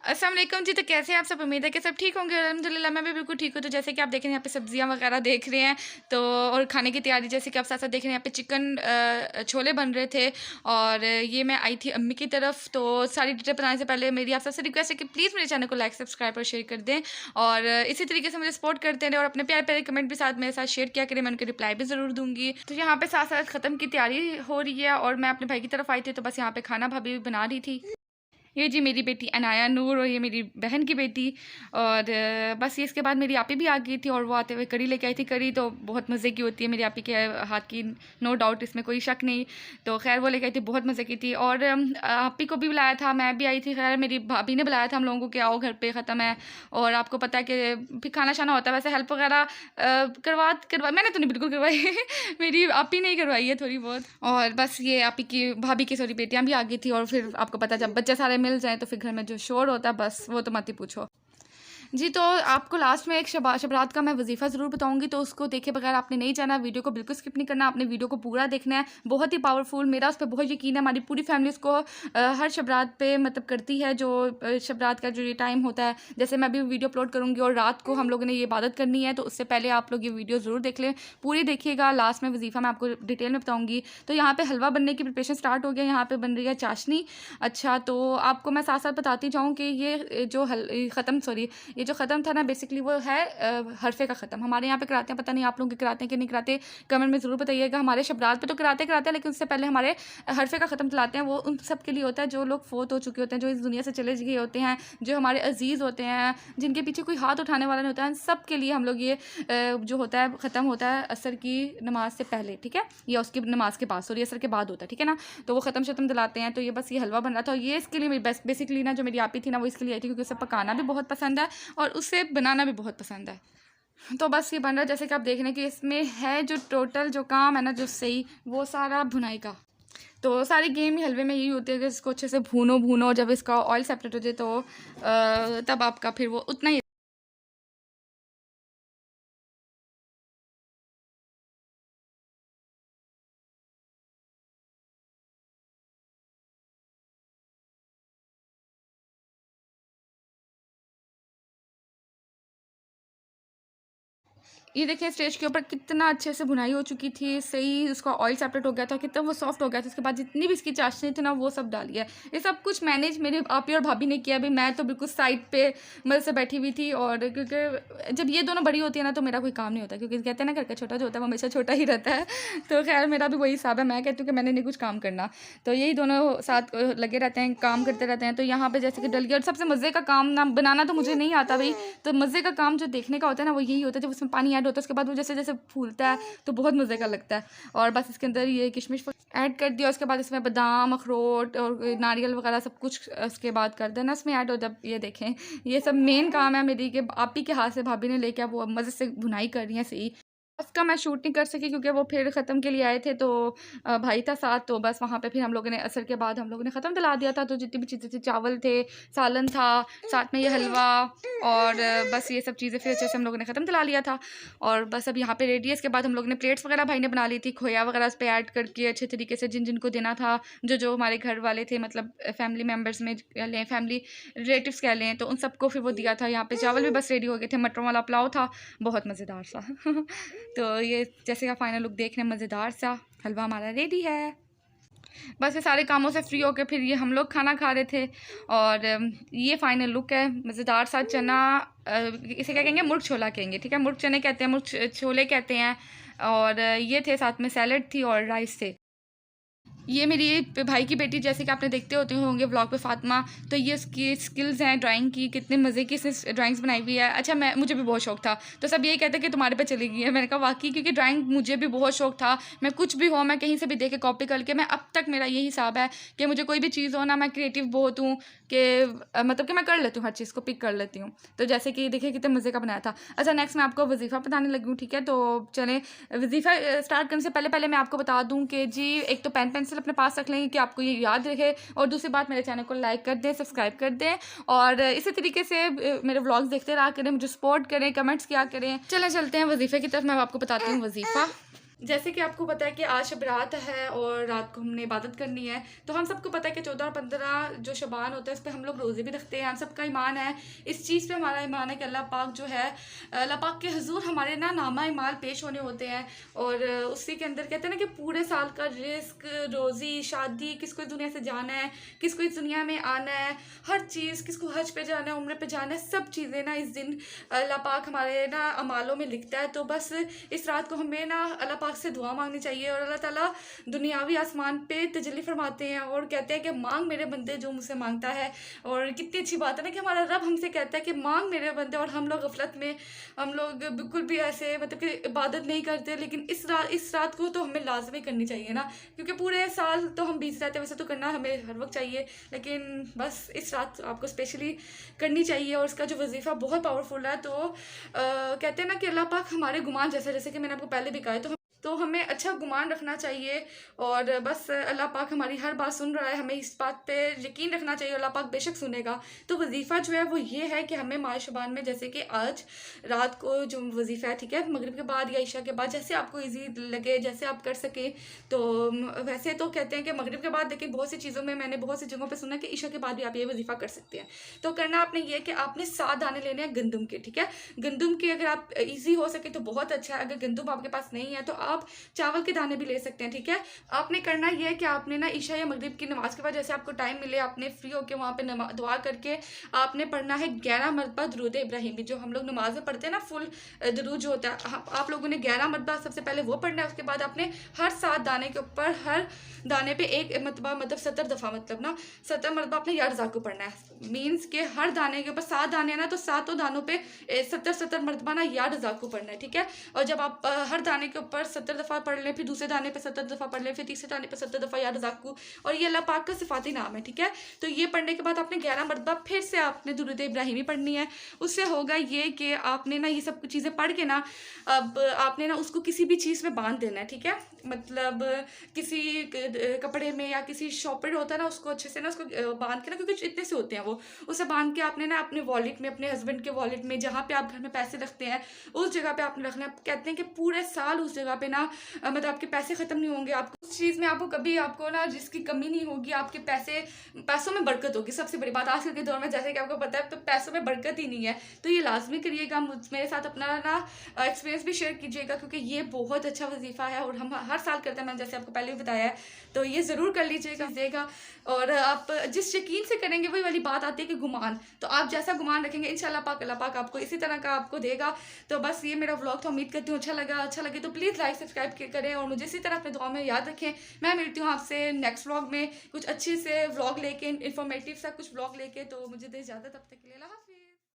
अस्सलाम वालेकुम जी। तो कैसे हैं आप सब? उम्मीद है कि सब ठीक होंगे। अल्हम्दुलिल्लाह मैं भी बिल्कुल ठीक हूँ। तो जैसे कि आप देख रहे हैं यहाँ पे सब्जियाँ वगैरह देख रहे हैं तो और खाने की तैयारी जैसे कि आप साथ साथ देख रहे हैं यहाँ पे चिकन छोले बन रहे थे। और ये मैं आई थी अम्मी की तरफ। तो सारी डिटेल बताने से पहले मेरी आप सबसे रिक्वेस्ट है कि प्लीज़ मेरे चैनल को लाइक सब्सक्राइब और शेयर कर दें और इसी तरीके से मुझे सपोर्ट करते रहें और अपने प्यारे प्यारे कमेंट भी साथ मेरे साथ शेयर किया करें। मैं उनके रिप्लाई भी ज़रूर दूँगी। तो यहाँ पे साथ साथ ख़त्म की तैयारी हो रही है और मैं अपने भाई की तरफ आई थी तो बस यहाँ पे खाना भाभी बना रही थी। ये जी मेरी बेटी अनाया नूर और ये मेरी बहन की बेटी। और बस ये इसके बाद मेरी आपी भी आ गई थी और वो आते हुए कड़ी लेके आई थी। कड़ी तो बहुत मज़े की होती है मेरी आपी के हाथ की, नो डाउट, इसमें कोई शक नहीं। तो खैर वो लेके आई थी, बहुत मज़े की थी। और आपी को भी बुलाया था, मैं भी आई थी। खैर मेरी भाभी ने बुलाया था हम लोगों को कि आओ घर पे ख़त्म है। और आपको पता है कि फिर खाना शाना होता है। वैसे हेल्प वगैरह करवा मैंने तो नहीं बिल्कुल करवाई मेरी आपी ने ही करवाई है थोड़ी बहुत। और बस ये आपी की भाभी की सॉरी बेटियाँ भी आ गई थी। और फिर आपको पता है जब बच्चे सारे मिल जाएँ तो फिर घर में जो शोर होता है बस वो तो मत ही पूछो जी। तो आपको लास्ट में एक शबरात का मैं वजीफ़ा ज़रूर बताऊंगी, तो उसको देखे बगैर आपने नहीं जाना। वीडियो को बिल्कुल स्किप नहीं करना, आपने वीडियो को पूरा देखना है। बहुत ही पावरफुल, मेरा उस पर बहुत यकीन है। हमारी पूरी फैमिली उसको हर शबरात पे मतलब करती है। जो शबरात का जो ये टाइम होता है, जैसे मैं अभी वीडियो अपलोड करूँगी और रात को हम लोगों ने ये इबादत करनी है, तो उससे पहले आप लोग ये वीडियो ज़रूर देख लें, पूरी देखिएगा। लास्ट में वजीफ़ा मैं आपको डिटेल में बताऊँगी। तो यहाँ पर हलवा बनने की प्रिपरेशन स्टार्ट हो गया। यहाँ पर बन रही है चाशनी। अच्छा, तो आपको मैं साथ साथ बताती जाऊँ कि ये जो ये जो ख़त्म था ना, बेसिकली वो है हरफे का ख़त्म। हमारे यहाँ पे कराते हैं, पता नहीं आप लोग कराते हैं कि नहीं कराते, कमेंट में ज़रूर बताइएगा। हमारे शबरात पे तो कराते हैं, लेकिन उससे पहले हमारे हरफे का ख़त्म चलाते हैं। वो उन सब के लिए होता है जो लोग फोत हो चुके होते हैं, जो इस दुनिया से चले गए होते हैं, जो हमारे अजीज़ होते हैं, जिनके पीछे कोई हाथ उठाने वाला नहीं होता है। सब के लिए हम लोग ये जो होता है ख़त्म होता है असर की नमाज से पहले, ठीक है, या उसकी नमाज के बाद, सॉरी असर के बाद होता है, ठीक है ना। तो वो ख़त्म शतम दिलाते हैं। तो ये बस ये हलवा बन रहा था। ये इसके लिए मेरी बेसिकली ना जो मेरी आपी थी ना, वो इसके लिए आई थी क्योंकि उसे पकाना भी बहुत पसंद है और उसे बनाना भी बहुत पसंद है। तो बस ये बन रहा है। जैसे कि आप देख रहे हैं कि इसमें है जो टोटल जो काम है ना, जो सही, वो सारा भुनाई का। तो सारी गेम ही हलवे में यही होती है कि इसको अच्छे से भूनो भूनो, जब इसका ऑयल सेपरेट हो जाए तो तब आपका फिर वो उतना ही। ये देखिए स्टेज के ऊपर कितना अच्छे से भुनाई हो चुकी थी, सही उसका ऑयल सेपरेट हो गया था, कितना वो सॉफ्ट हो गया था। उसके बाद जितनी भी इसकी चाशनी थी ना, वो सब डाली है। ये सब कुछ मैनेज मेरे आपी और भाभी ने किया। अभी मैं तो बिल्कुल साइड पे मज़े से बैठी हुई थी। और क्योंकि जब ये दोनों बड़ी होती है ना तो मेरा कोई काम नहीं होता, क्योंकि कहते हैं ना घर का छोटा जो होता है वो हमेशा छोटा ही रहता है। तो खैर मेरा भी वही हिसाब है। मैं कहती हूँ कि मैंने नहीं कुछ काम करना, तो यही दोनों साथ लगे रहते हैं, काम करते रहते हैं। तो यहाँ पे जैसे कि डलिया, और सबसे मज़े का काम ना बनाना तो मुझे नहीं आता भाई, तो मज़े का काम जो देखने का होता है ना, वो यही होता है जब उसमें पानी ऐड होता है। उसके बाद वो जैसे जैसे फूलता है तो बहुत मज़े का लगता है। और बस इसके अंदर ये किशमिश ऐड कर दिया। उसके बाद इसमें बादाम, अखरोट और नारियल वगैरह सब कुछ उसके बाद कर देना इसमें ऐड हो। जब ये देखें, ये सब मेन काम है मेरी कि आपी के हाथ से भाभी ने लेके वो मज़े से भुनाई कर रही है सही। उसका मैं शूट नहीं कर सकी क्योंकि वो फिर ख़त्म के लिए आए थे, तो भाई था साथ। तो बस वहाँ पे फिर हम लोगों ने असर के बाद हम लोगों ने ख़त्म दिला दिया था। तो जितनी भी चीज़ें थी, चावल थे, सालन था, साथ में ये हलवा और बस ये सब चीज़ें फिर अच्छे से हम लोगों ने ख़त्म दिला लिया था। और बस अब यहाँ पे रेडी है। इसके बाद हम लोग ने प्लेट्स वगैरह भाई ने बना ली थी, खोया वगैरह उस पर ऐड करके अच्छे तरीके से जिन जिनको देना था, जो जो हमारे घर वाले थे, मतलब फैमिली मेम्बर्स में कह लें, फैमिली रिलेटिव्स कह लें, तो उन सबको फिर वो दिया था। यहाँ पे चावल भी बस रेडी हो गए थे, मटरों वाला पुलाव था, बहुत मज़ेदार सा तो ये जैसे का फाइनल लुक देख रहे हैं, मज़ेदार सा हलवा हमारा रेडी है। बस ये सारे कामों से फ्री होकर फिर ये हम लोग खाना खा रहे थे। और ये फाइनल लुक है, मज़ेदार सा चना, इसे क्या कहेंगे, मुर्ग छोला कहेंगे, ठीक है, मुर्ग चने कहते हैं, मुर्ग छोले कहते हैं। और ये थे, साथ में सैलड थी और राइस थे। ये मेरी भाई की बेटी, जैसे कि आपने देखते होते होंगे व्लॉग पे, फातिमा। तो ये उसकी स्किल्स हैं ड्राइंग की, कितने मज़े की इसने ड्राइंग्स बनाई हुई है। अच्छा, मुझे भी बहुत शौक था, तो सब यही कहते हैं कि तुम्हारे पे चली गई है। मैंने कहा वाकई, क्योंकि ड्राइंग मुझे भी बहुत शौक था। मैं कुछ भी हो, मैं कहीं से भी देख के कॉपी करके, मैं अब तक मेरा यही हिसाब है कि मुझे कोई भी चीज़ हो ना, मैं क्रिएटिव बहुत हूँ कि मतलब कि मैं कर लेती हूँ, हर चीज़ को पिक कर लेती हूँ। तो जैसे कि देखिए कितने मज़े का बनाया था। अच्छा, नेक्स्ट मैं आपको वजीफ़ा बताने लगी हूँ, ठीक है। तो चलें, वजीफ़ा स्टार्ट करने से पहले पहले मैं आपको बता दूँ कि जी, एक तो पेन पेंसिल अपने पास रख लें कि आपको ये याद रहे, और दूसरी बात, मेरे चैनल को लाइक कर दें, सब्सक्राइब कर दें, और इसी तरीके से मेरे व्लॉग्स देखते रहा करें, मुझे सपोर्ट करें, कमेंट्स किया करें। चलें चलते हैं वजीफ़े की तरफ, मैं आपको बताती हूँ वजीफ़ा। जैसे कि आपको पता है कि आज शब रात है और रात को हमने इबादत करनी है, तो हम सबको पता है कि 14 और 15 जो शबान होता है, उस पे हम लोग रोज़े भी रखते हैं। हम सबका ईमान है, इस चीज़ पे हमारा ईमान है कि अल्लाह पाक जो है, अल्लाह पाक के हुज़ूर हमारे ना नामा इमाल पेश होने होते हैं। और उसी के अंदर कहते हैं ना कि पूरे साल का रिस्क, रोज़ी, शादी, किसको इस दुनिया से जाना है, किसको इस दुनिया में आना है, हर चीज़, किसको हज पे जाना है, उम्रे पे जाना है, सब चीज़ें ना इस दिन अल्लाह पाक हमारे ना अमालों में लिखता है। तो बस इस रात को हमें ना अल्लाह पाक से दुआ मांगनी चाहिए, और अल्लाह ताला दुनियावी आसमान पे तजल्ली फरमाते हैं और कहते हैं कि मांग मेरे बंदे जो मुझसे मांगता है। और कितनी अच्छी बात है ना कि हमारा रब हमसे कहता है कि मांग मेरे बंदे, और हम लोग गफलत में, हम लोग बिल्कुल भी ऐसे मतलब कि इबादत नहीं करते। लेकिन इस रात को तो हमें लाजमी करनी चाहिए ना, क्योंकि पूरे साल तो हम बीत रहते हैं, वैसे तो करना हमें हर वक्त चाहिए, लेकिन बस इस रात आपको स्पेशली करनी चाहिए। और इसका जो वजीफ़ा बहुत पावरफुल है। तो कहते हैं ना कि अल्लाह पाक हमारे गुमान जैसे कि मैंने आपको पहले भी कहा है, तो हमें अच्छा गुमान रखना चाहिए। और बस अल्लाह पाक हमारी हर बात सुन रहा है, हमें इस बात पे यकीन रखना चाहिए, अल्लाह पाक बेशक सुनेगा। तो वजीफ़ा जो है वो ये है कि हमें माह शबान में, जैसे कि आज रात को जो वजीफ़ा है, ठीक है, मगरिब के बाद या इशा के बाद, जैसे आपको ईजी लगे, जैसे आप कर सके। तो वैसे तो कहते हैं कि मगरिब के बाद, लेकिन बहुत सी चीज़ों में मैंने बहुत सी जगहों पर सुना कि इशा के बाद भी आप ये वजीफ़ा कर सकते हैं। तो करना आपने ये कि आपने 7 दाने लेने हैं गंदम के, ठीक है। गंदम के अगर आप ईजी हो सके तो बहुत अच्छा है, अगर गंदम आपके पास नहीं है तो आप चावल के दाने भी ले सकते हैं, ठीक है। आपने करना यह है कि आपने ना इशा या मगरिब की नमाज के बाद, जैसे आपको टाइम मिले, आपने फ्री होकर वहाँ पे दुआ करके आपने पढ़ना है 11 मरतबा दुरूद इब्राहिमी, जो हम लोग नमाज में पढ़ते हैं ना, फुल दुरूद जो होता है, आप लोगों ने 11 मरतबा सबसे पहले वो पढ़ना है। उसके बाद आपने हर 7 दाने के ऊपर, हर दाने पे एक मरतबा, मतलब 70 दफ़ा, मतलब ना 70 मरतबा आपने या रज़ा को पढ़ना है। मीन्स के हर दाने के ऊपर 7 दाने हैं ना, तो 7 दानों पे 70 मरतबा ना या रज़ा को पढ़ना है, ठीक है। और जब आप हर दाने के ऊपर 70 दफ़ा पढ़ लें, फिर दूसरे दाने पे 70 दफ़ा पढ़ लें, फिर तीसरे दाने पे 70 दफ़ा या रज़ा को, और ये अल्लाह पाक का सिफाती नाम है, ठीक है। तो ये पढ़ने के बाद आपने 11 मरतबा फिर से आपने दुरूद इब्राहिमी पढ़नी है। उससे होगा ये कि आपने ना ये सब कुछ चीज़ें पढ़ के ना, अब आपने ना उसको किसी भी चीज़ में बांध देना है, ठीक है। मतलब किसी कपड़े में या किसी शॉपर होता है ना, उसको अच्छे से ना उसको बांध के ना, क्योंकि इतने से होते हैं वो, उसे बांध के आपने ना अपने वॉलेट में, अपने हस्बैंड के वॉलेट में, जहाँ पे आप घर में पैसे रखते हैं, उस जगह पे आपने रखना है। कहते हैं कि पूरे साल उस जगह पे ना मतलब आपके पैसे ख़त्म नहीं होंगे, आपको उस चीज़ में आपको कभी आपको ना जिसकी कमी नहीं होगी, आपके पैसों में बरकत होगी। सबसे बड़ी बात आजकल के दौर में, जैसे कि आपको पता है, तो पैसों में बरकत ही नहीं है। तो ये लाजमी करिएगा, मेरे साथ अपना ना एक्सपीरियंस भी शेयर कीजिएगा, क्योंकि ये बहुत अच्छा वजीफ़ा है और हम हर साल करते हैं, मैंने जैसे आपको पहले भी बताया है। तो ये ज़रूर कर लीजिएगा। और आप जिस यकीन से करेंगे, वही वाली बात आती है कि गुमान, तो आप जैसा गुमान रखेंगे, इंशाल्लाह पाक अल्लाह पाक आपको इसी तरह का आपको देगा। तो बस ये मेरा व्लॉग था, उम्मीद करती हूँ अच्छा लगे तो प्लीज़ लाइक सब्सक्राइब करें, और मुझे इसी तरह अपने दुआ में याद रखें। मैं मिलती हूँ आपसे नेक्स्ट व्लॉग में कुछ अच्छे से व्लॉग लेके, इन्फॉर्मेटिव सा कुछ व्लॉग लेके। तो मुझे दे इजाज़त, तब तक के लिए अल्लाह हाफ़िज़।